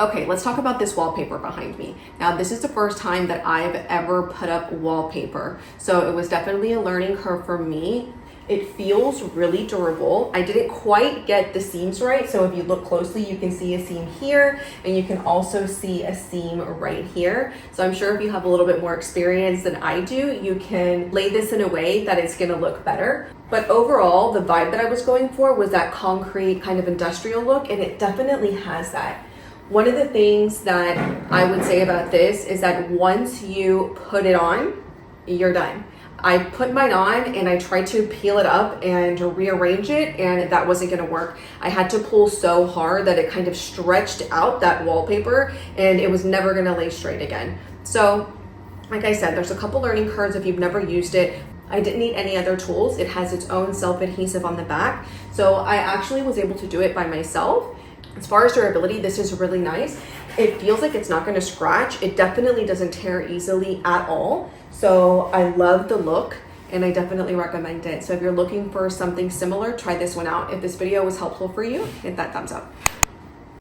Okay, let's talk about this wallpaper behind me. Now, this is the first time that I've ever put up wallpaper, so it was definitely a learning curve for me. It feels really durable. I didn't quite get the seams right, so if you look closely, you can see a seam here, and you can also see a seam right here. So I'm sure if you have a little bit more experience than I do, you can lay this in a way that it's gonna look better. But overall, the vibe that I was going for was that concrete kind of industrial look, and it definitely has that. One of the things that I would say about this is that once you put it on, you're done. I put mine on and I tried to peel it up and rearrange it, and that wasn't gonna work. I had to pull so hard that it kind of stretched out that wallpaper, and it was never gonna lay straight again. So, like I said, there's a couple learning curves if you've never used it. I didn't need any other tools. It has its own self-adhesive on the back. So I actually was able to do it by myself. As far as durability, this is really nice. It feels like it's not gonna scratch. It definitely doesn't tear easily at all. So I love the look and I definitely recommend it. So if you're looking for something similar, try this one out. If this video was helpful for you, hit that thumbs up.